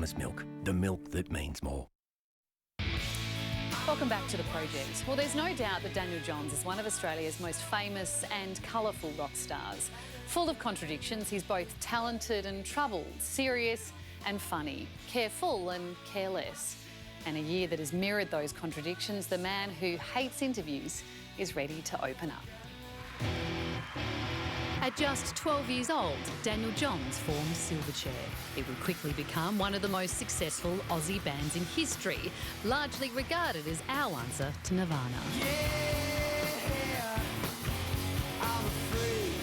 Mama's milk, the milk that means more. Welcome back to The Project. Well, there's no doubt that Daniel Johns is one of Australia's most famous and colourful rock stars. Full of contradictions, he's both talented and troubled, serious and funny, careful and careless. And a year that has mirrored those contradictions, the man who hates interviews is ready to open up. At just 12 years old, Daniel Johns formed Silverchair. It would quickly become one of the most successful Aussie bands in history, largely regarded as our answer to Nirvana. Yeah, I'm a freak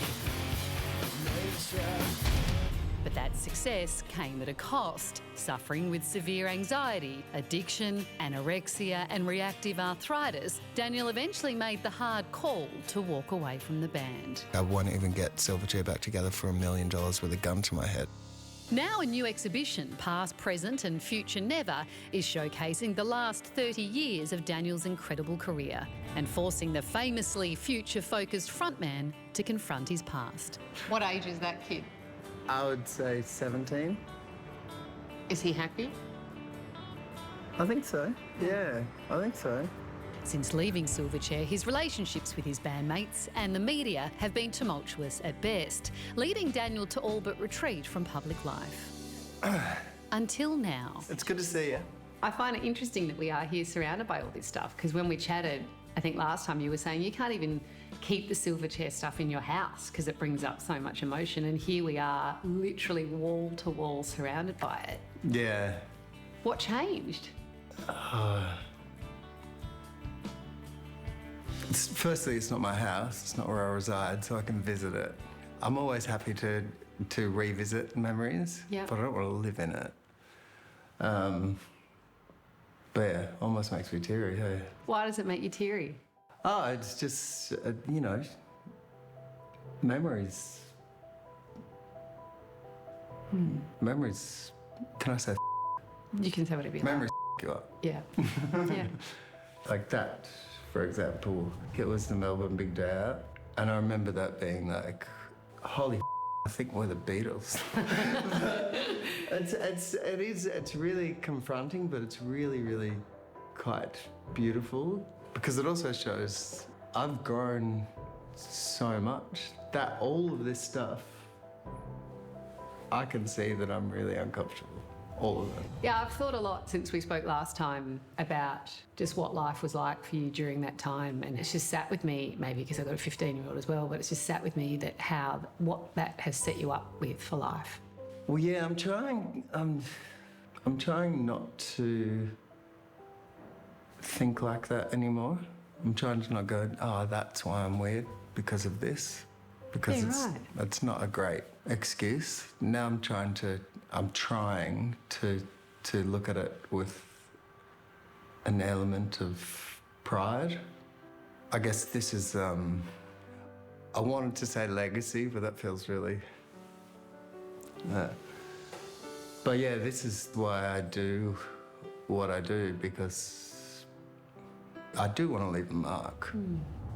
of nature. But that success came at a cost, suffering with severe anxiety, addiction, anorexia and reactive arthritis. Daniel eventually made the hard call to walk away from the band. I won't even get Silverchair back together for $1 million with a gun to my head. Now a new exhibition, Past, Present and Future Never, is showcasing the last 30 years of Daniel's incredible career and forcing the famously future-focused frontman to confront his past. What age is that kid? I would say 17. Is he happy? I think so. Yeah, I think so. Since leaving Silverchair, his relationships with his bandmates and the media have been tumultuous at best, leading Daniel to all but retreat from public life. Until now. It's good to see you. I find it interesting that we are here surrounded by all this stuff, because when we chatted, I think last time you were saying you can't even keep the Silverchair stuff in your house because it brings up so much emotion, and here we are literally wall to wall surrounded by it. Yeah. What changed? Firstly, it's not my house, it's not where I reside, so I can visit it. I'm always happy to revisit memories, Yep. but I don't want to live in it. But yeah, almost makes me teary, hey. Why does it make you teary? Oh, it's just, you know, memories. Memories, can I say You can say whatever you memories you up? Yeah. Yeah. Like that, for example, it was the Melbourne Big Day Out, and I remember that being like, holy I think we're the Beatles. It's really confronting, but it's really, really quite beautiful, because it also shows I've grown so much that all of this stuff, I can see that I'm really uncomfortable. All of it. Yeah, I've thought a lot since we spoke last time about just what life was like for you during that time, and it's just sat with me, maybe because I've got a 15-year-old as well, but it's just sat with me that what that has set you up with for life. Well, yeah, I'm trying not to think like that anymore. I'm trying to not go, oh, that's why I'm weird, because of this. Because it's not a great excuse. Now I'm trying to look at it with an element of pride. I guess this is, I wanted to say legacy, but that feels really, but yeah, this is why I do what I do, because I do want to leave a mark.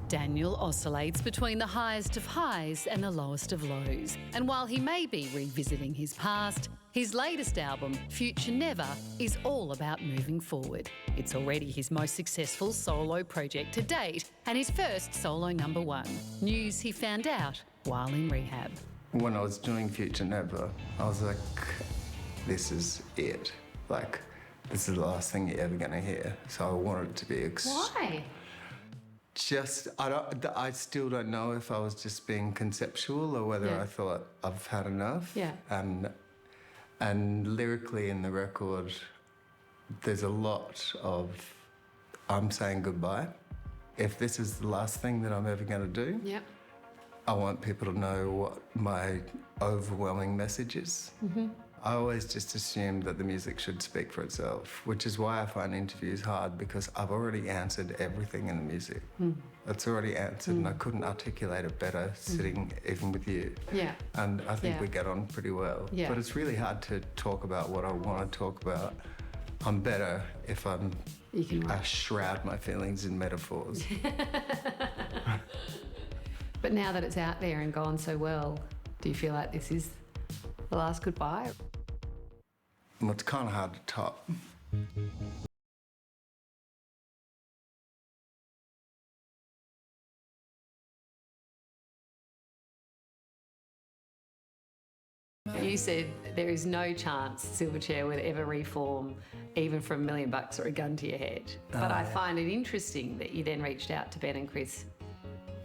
Daniel oscillates between the highest of highs and the lowest of lows. And while he may be revisiting his past, his latest album, Future Never, is all about moving forward. It's already his most successful solo project to date and his first solo #1, news he found out while in rehab. When I was doing Future Never, I was like, this is it. Like, this is the last thing you're ever going to hear. So I wanted it to be... Why? I still don't know if I was just being conceptual or whether I thought I've had enough. Yeah. And lyrically in the record, there's a lot of I'm saying goodbye. If this is the last thing that I'm ever going to do, I want people to know what my overwhelming message is. I always just assumed that the music should speak for itself, which is why I find interviews hard, because I've already answered everything in the music. It's already answered, and I couldn't articulate it better sitting even with you. Yeah. And I think we get on pretty well. Yeah. But it's really hard to talk about what I want to talk about. I'm better if I shroud my feelings in metaphors. But now that it's out there and gone so well, do you feel like this is the last goodbye? Well, it's kind of hard to top. You said there is no chance Silverchair would ever reform even for $1 million or a gun to your head. But I find it interesting that you then reached out to Ben and Chris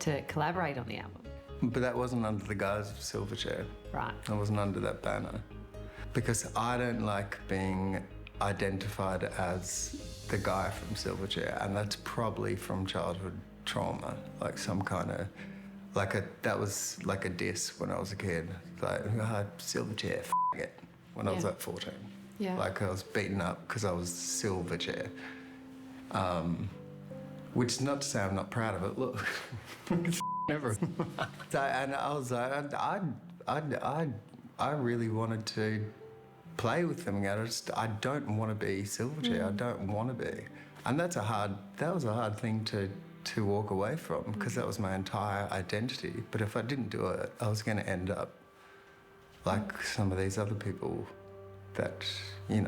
to collaborate on the album. But that wasn't under the guise of Silverchair. Right. I wasn't under that banner. Because I don't like being identified as the guy from Silverchair, and that's probably from childhood trauma, like some kind of, that was like a diss when I was a kid. Like, Silverchair, f it, when I was like 14. Yeah. Like I was beaten up because I was Silverchair. Which is not to say I'm not proud of it. Look, it's never. And I was like, I really wanted to play with them again. I don't want to be Silverchair. I don't want to be. And that was a hard thing to walk away from, because that was my entire identity. But if I didn't do it, I was going to end up like some of these other people that, you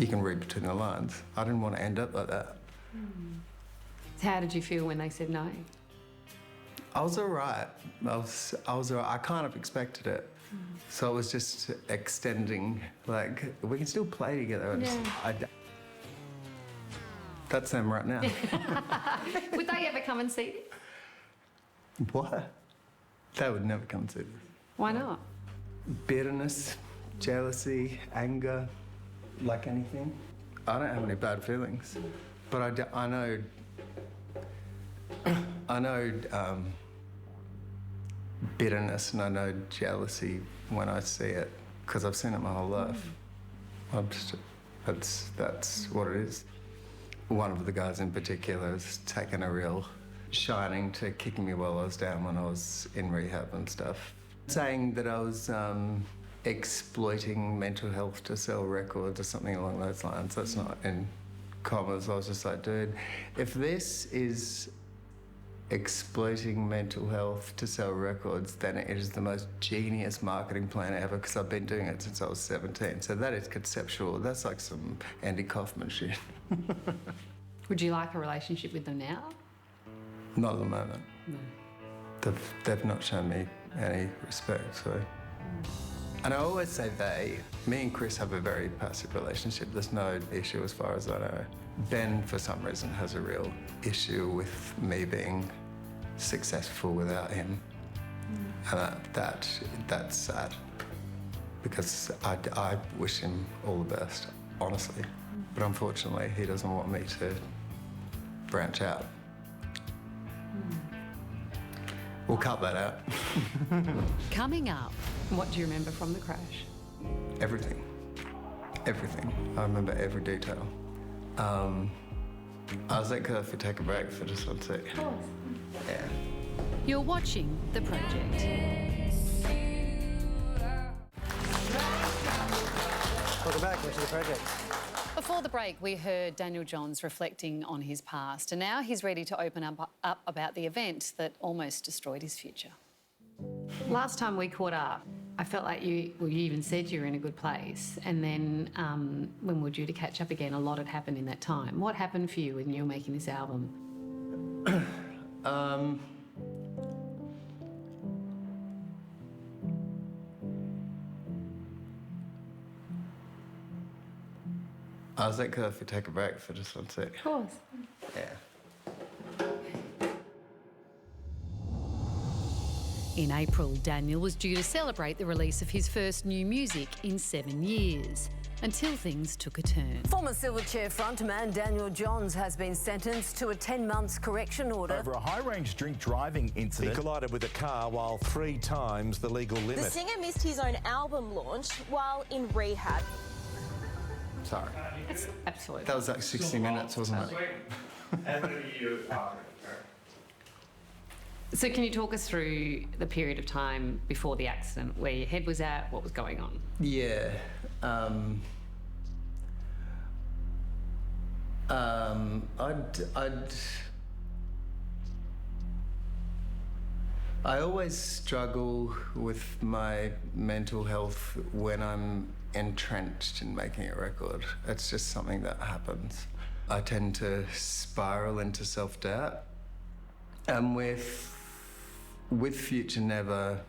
can read between the lines. I didn't want to end up like that. So how did you feel when they said no? I was all right. I was all right. I kind of expected it. So it was just extending, like, we can still play together. That's them right now. Would they ever come and see this? What? They would never come to this. Why not? Bitterness, jealousy, anger, like anything. I don't have any bad feelings, but I know bitterness, and I know jealousy when I see it, because I've seen it my whole life. That's what it is. One of the guys in particular has taken a real shining to kicking me while I was down when I was in rehab and stuff. Saying that I was exploiting mental health to sell records or something along those lines. That's not in commas. I was just like, dude, if this is exploiting mental health to sell records, then it is the most genius marketing plan ever, because I've been doing it since I was 17. So that is conceptual. That's like some Andy Kaufman shit. Would you like a relationship with them now? Not at the moment. No. They've not shown me any respect, so. And I always say me and Chris have a very passive relationship. There's no issue as far as I know. Ben, for some reason, has a real issue with me being successful without him. And that's sad, because I wish him all the best, honestly. But unfortunately, he doesn't want me to branch out. We'll cut that out. Coming up. What do you remember from the crash? Everything. Everything. I remember every detail. I was like, if we take a break for just 1 sec. Of course. Yeah. You're watching The Project. Welcome back to The Project. Before the break, we heard Daniel Johns reflecting on his past, and now he's ready to open up about the event that almost destroyed his future. Last time we caught up, I felt like you even said you were in a good place. And then when we were due to catch up again, a lot had happened in that time. What happened for you when you were making this album? I was like, if we take a break for just 1 sec. Of course. Yeah. In April, Daniel was due to celebrate the release of his first new music in 7 years, until things took a turn. Former Silverchair frontman Daniel Johns has been sentenced to a 10 months correction order over a high-range drink driving incident. He collided with a car while 3 times the legal limit. The singer missed his own album launch while in rehab. Sorry. It's absolutely. That was like 60 minutes, wasn't it? So can you talk us through the period of time before the accident, where your head was at, what was going on? Yeah. I always struggle with my mental health when I'm entrenched in making a record. It's just something that happens. I tend to spiral into self-doubt. And with Future Never,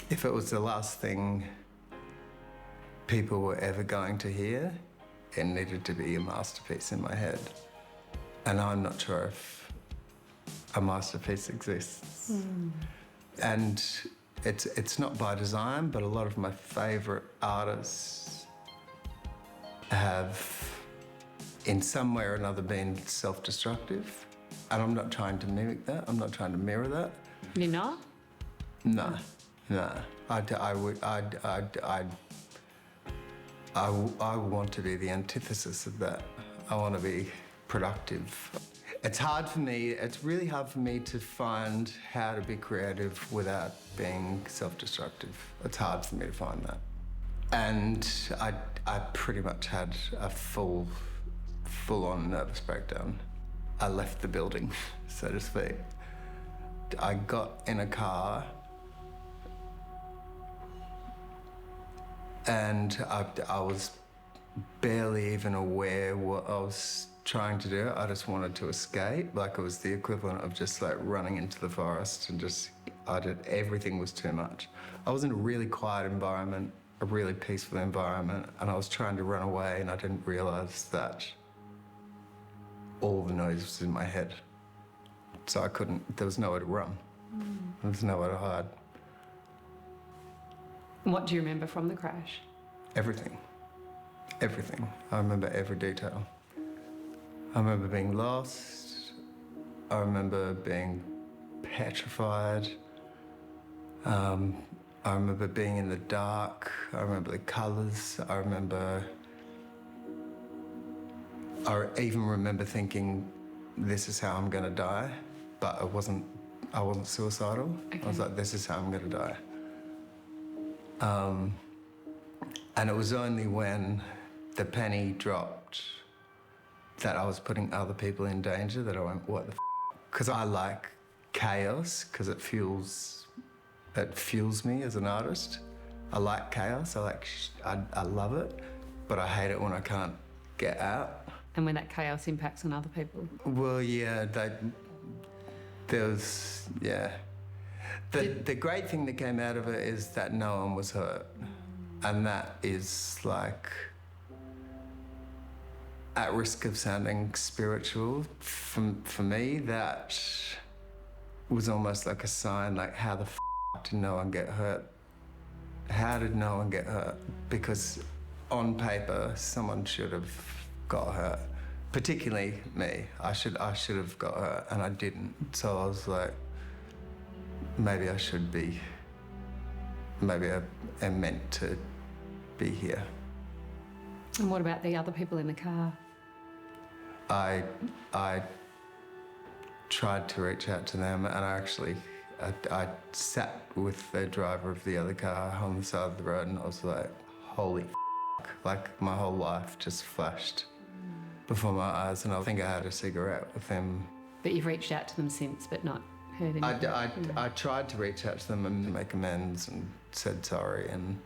if it was the last thing people were ever going to hear, it needed to be a masterpiece in my head. And I'm not sure if a masterpiece exists. And it's not by design, but a lot of my favourite artists have, in some way or another, been self-destructive. And I'm not trying to mimic that. I'm not trying to mirror that. You're not? No. I want to be the antithesis of that. I want to be productive. It's hard for me, it's really hard for me to find how to be creative without being self-destructive. It's hard for me to find that. And I pretty much had a full-on nervous breakdown. I left the building, so to speak. I got in a car and I was barely even aware what I was trying to do. I just wanted to escape, like it was the equivalent of just like running into the forest and everything was too much. I was in a really quiet environment, a really peaceful environment, and I was trying to run away and I didn't realise that all the noise was in my head. So there was nowhere to run. There was nowhere to hide. What do you remember from the crash? Everything. Everything. I remember every detail. I remember being lost. I remember being petrified. I remember being in the dark. I remember the colours. I even remember thinking, this is how I'm gonna die. But I wasn't suicidal. Okay. I was like, this is how I'm gonna die. And it was only when the penny dropped that I was putting other people in danger that I went, what the f***? Because I like chaos, because it fuels me as an artist. I like chaos, I love it, but I hate it when I can't get out. And when that chaos impacts on other people? Well, yeah, The great thing that came out of it is that no one was hurt. And that is like, at risk of sounding spiritual, for me, that was almost like a sign, like how the f*** did no one get hurt? How did no one get hurt? Because on paper, someone should have got hurt. Particularly me. I should have got hurt, and I didn't. So I was like, maybe I should be. Maybe I am meant to be here. And what about the other people in the car? I tried to reach out to them, and I sat with the driver of the other car on the side of the road, and I was like, holy f***. Like my whole life just flashed before my eyes, and I think I had a cigarette with them. But you've reached out to them since, but not heard anything? I tried to reach out to them and make amends and said sorry, and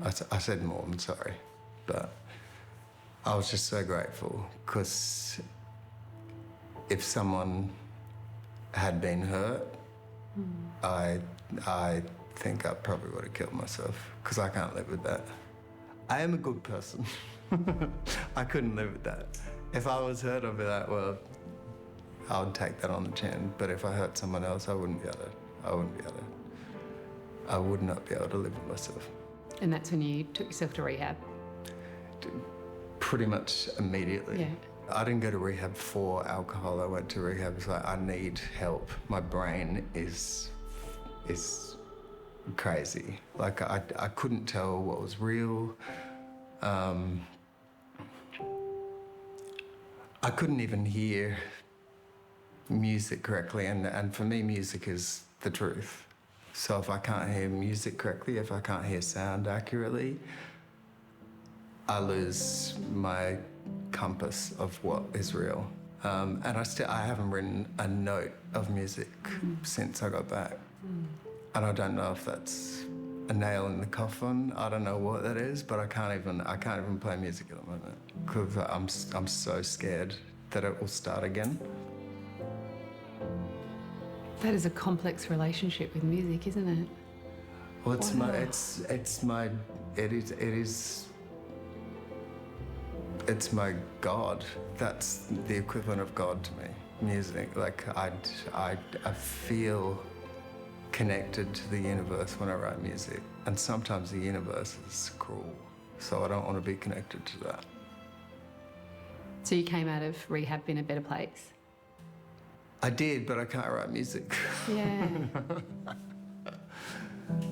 I said more than sorry, but I was just so grateful, because if someone had been hurt, I think I probably would have killed myself, because I can't live with that. I am a good person. I couldn't live with that. If I was hurt, I'd be like, well, I would take that on the chin. But if I hurt someone else, I would not be able to live with myself. And that's when you took yourself to rehab? Pretty much immediately. Yeah. I didn't go to rehab for alcohol. I went to rehab. It's like, I need help. My brain is crazy. Like, I couldn't tell what was real. I couldn't even hear music correctly, and for me, music is the truth. So if I can't hear music correctly, if I can't hear sound accurately, I lose my compass of what is real. And I haven't written a note of music since I got back. And I don't know if that's a nail in the coffin. I don't know what that is, but I can't even play music at the moment because I'm so scared that it will start again. That is a complex relationship with music, isn't it? Well, it's my God. That's the equivalent of God to me. Music, like I feel connected to the universe when I write music, and sometimes the universe is cruel, so I don't want to be connected to that. So you came out of rehab in a better place? I did, but I can't write music. Yeah.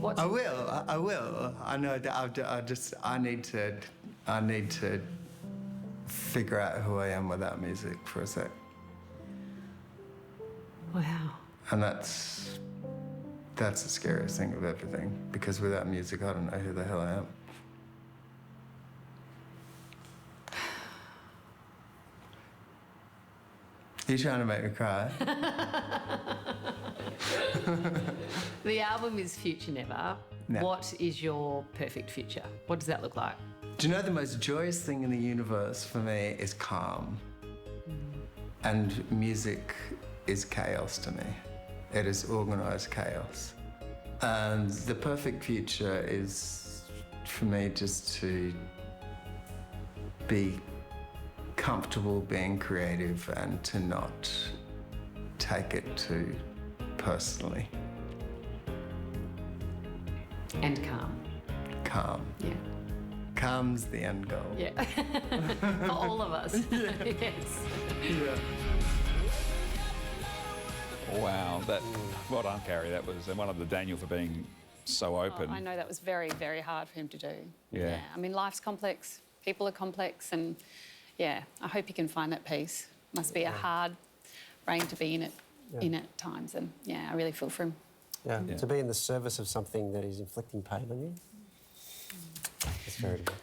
I will. I know that I need to figure out who I am without music for a sec. Wow. And that's the scariest thing of everything, because without music, I don't know who the hell I am. You're trying to make me cry. The album is Future Never. Yeah. What is your perfect future? What does that look like? Do you know the most joyous thing in the universe for me is calm? And music is chaos to me. It is organised chaos. And the perfect future is for me just to be comfortable being creative and to not take it too personally. And calm. Calm. Yeah. Calm's the end goal. Yeah. For all of us. Yes. Yeah. Wow, well done, Carrie. That was one of the Daniel for being so open. I know that was very, very hard for him to do. Yeah. I mean, life's complex, people are complex, and yeah, I hope you can find that peace. Must be a hard brain to be in at times, and yeah, I really feel for him. Yeah. To be in the service of something that is inflicting pain on you, it's very good.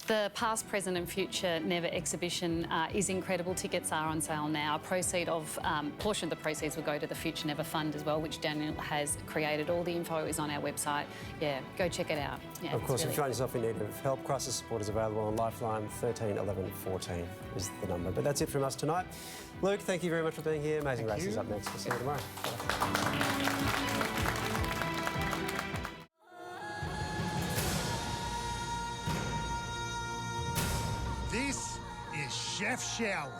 The Past, Present and Future Never exhibition is incredible. Tickets are on sale now. A portion of the proceeds will go to the Future Never Fund as well, which Daniel has created. All the info is on our website. Yeah, go check it out. Yeah, of course, if you find yourself in need of help, crisis support is available on Lifeline. 13 11 14 is the number. But that's it from us tonight. Luke, thank you very much for being here. Amazing Race is up next. We'll see you tomorrow. This is Chef Shower,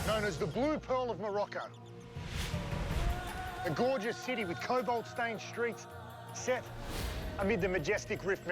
known as the Blue Pearl of Morocco. A gorgeous city with cobalt-stained streets set amid the majestic Rift Mountains.